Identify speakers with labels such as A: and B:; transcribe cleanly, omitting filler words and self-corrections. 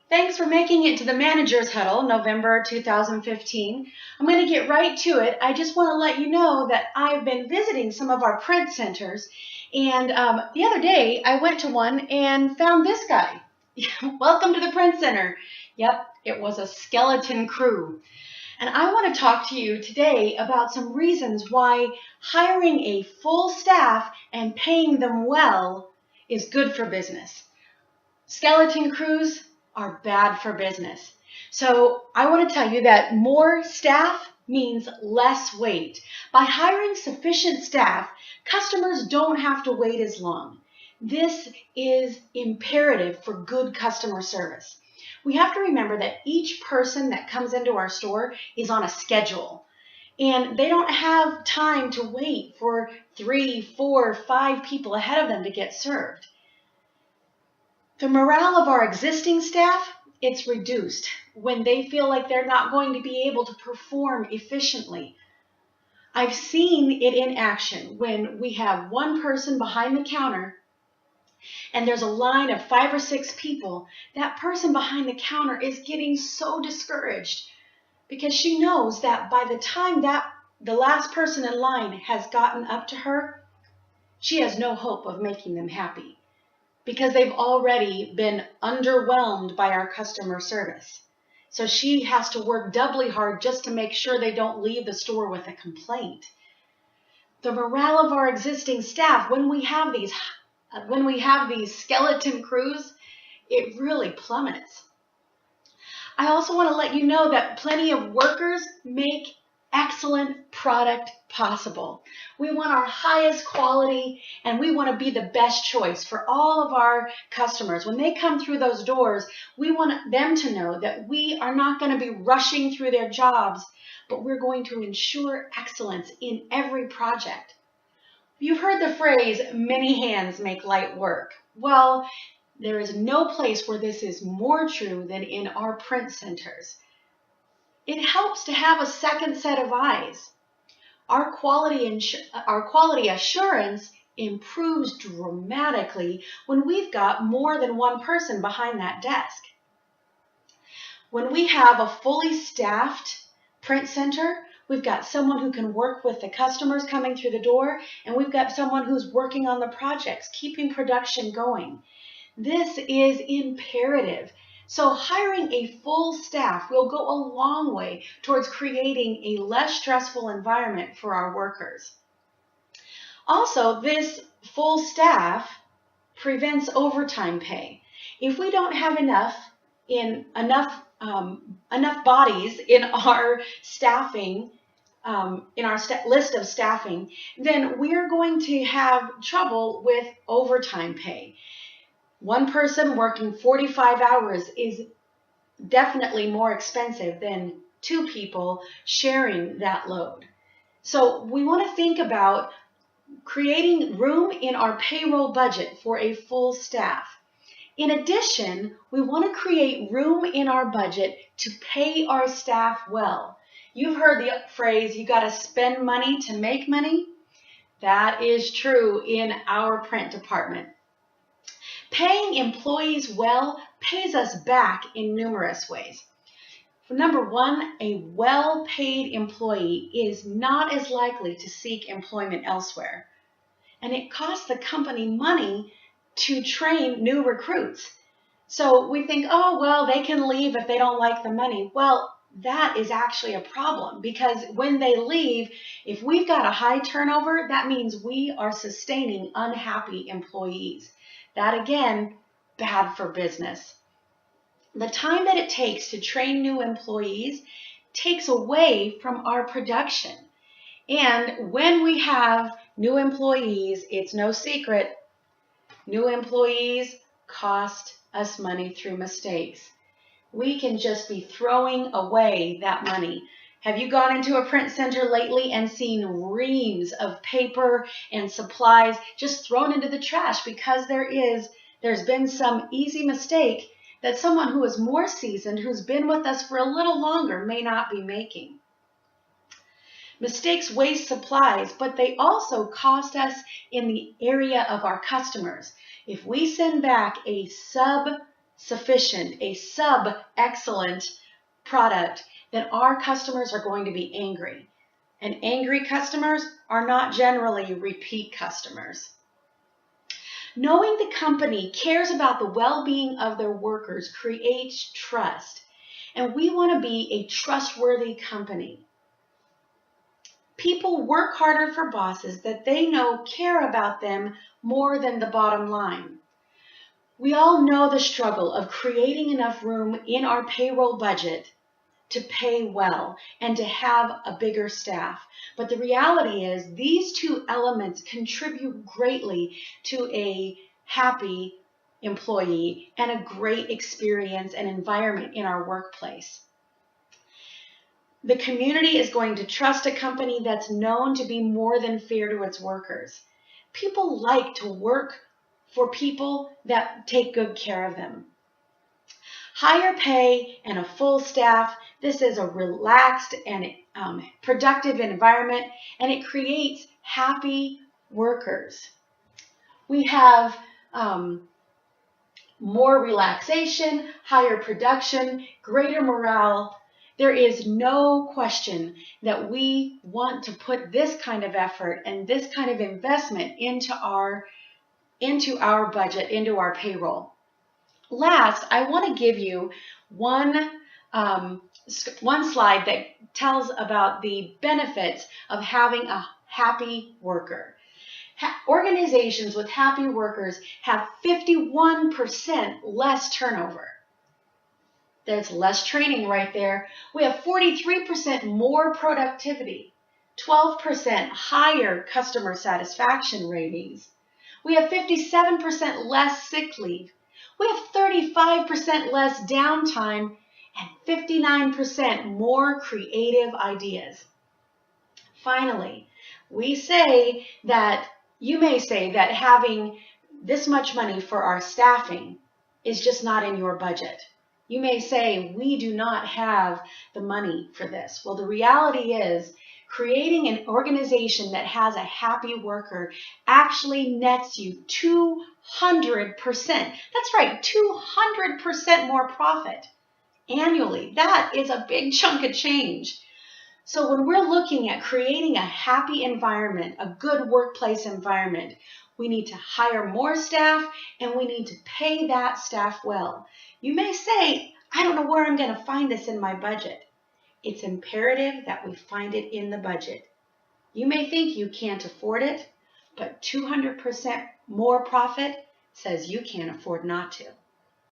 A: Thanks for making it to the Manager's Huddle, November 2015. I'm going to get right to it. I just want to let you know that I've been visiting some of our print centers, and the other day I went to one and found this guy. Welcome to the print center. Yep, it was a skeleton crew. And I want to talk to you today about some reasons why hiring a full staff and paying them well is good for business. Skeleton crews are bad for business. So I want to tell you that more staff means less wait. By hiring sufficient staff, customers don't have to wait as long. This is imperative for good customer service. We have to remember that each person that comes into our store is on a schedule, and they don't have time to wait for 3, 4, 5 people ahead of them to get served. The morale of our existing staff, it's reduced when they feel like they're not going to be able to perform efficiently. I've seen it in action when we have one person behind the counter and there's a line of 5 or 6 people. That person behind the counter is getting so discouraged because she knows that by the time that the last person in line has gotten up to her, she has no hope of making them happy, because they've already been underwhelmed by our customer service. So she has to work doubly hard just to make sure they don't leave the store with a complaint. The morale of our existing staff, when we have these skeleton crews, it really plummets. I also want to let you know that plenty of workers make excellent product possible. We want our highest quality, and we want to be the best choice for all of our customers. When they come through those doors, we want them to know that we are not going to be rushing through their jobs, but we're going to ensure excellence in every project. You've heard the phrase, many hands make light work. Well, there is no place where this is more true than in our print centers. It helps to have a second set of eyes. Our quality assurance improves dramatically when we've got more than one person behind that desk. When we have a fully staffed print center, we've got someone who can work with the customers coming through the door, and we've got someone who's working on the projects, keeping production going. This is imperative. So hiring a full staff will go a long way towards creating a less stressful environment for our workers. Also, this full staff prevents overtime pay. If we don't have enough bodies in our staffing, in our list of staffing, then we're going to have trouble with overtime pay. One person working 45 hours is definitely more expensive than 2 people sharing that load. So we want to think about creating room in our payroll budget for a full staff. In addition, we want to create room in our budget to pay our staff well. You've heard the phrase, you got to spend money to make money. That is true in our print department. Paying employees well pays us back in numerous ways. For number one, a well-paid employee is not as likely to seek employment elsewhere. And it costs the company money to train new recruits. So we think, oh, well, they can leave if they don't like the money. Well, that is actually a problem, because when they leave, if we've got a high turnover, that means we are sustaining unhappy employees. That, again, bad for business. The time that it takes to train new employees takes away from our production. And when we have new employees, it's no secret, new employees cost us money through mistakes. We can just be throwing away that money. Have you gone into a print center lately and seen reams of paper and supplies just thrown into the trash because there's been some easy mistake that someone who is more seasoned, who's been with us for a little longer, may not be making? Mistakes waste supplies, but they also cost us in the area of our customers. If we send back a sufficient, a sub-excellent product, then our customers are going to be angry. And angry customers are not generally repeat customers. Knowing the company cares about the well-being of their workers creates trust. And we want to be a trustworthy company. People work harder for bosses that they know care about them more than the bottom line. We all know the struggle of creating enough room in our payroll budget to pay well and to have a bigger staff. But the reality is these two elements contribute greatly to a happy employee and a great experience and environment in our workplace. The community is going to trust a company that's known to be more than fair to its workers. People like to work for people that take good care of them. Higher pay and a full staff, this is a relaxed and productive environment, and it creates happy workers. We have more relaxation, higher production, greater morale. There is no question that we want to put this kind of effort and this kind of investment into our budget, into our payroll. Last, I want to give you one slide that tells about the benefits of having a happy worker. Organizations with happy workers have 51% less turnover. There's less training right there. We have 43% more productivity, 12% higher customer satisfaction ratings. We have 57% less sick leave. We have 35% less downtime and 59% more creative ideas. Finally, you may say that having this much money for our staffing is just not in your budget. You may say, we do not have the money for this. Well, the reality is, creating an organization that has a happy worker actually nets you 200%. That's right, 200% more profit annually. That is a big chunk of change. So when we're looking at creating a happy environment, a good workplace environment, we need to hire more staff and we need to pay that staff well. You may say, I don't know where I'm going to find this in my budget. It's imperative that we find it in the budget. You may think you can't afford it, but 200% more profit says you can't afford not to.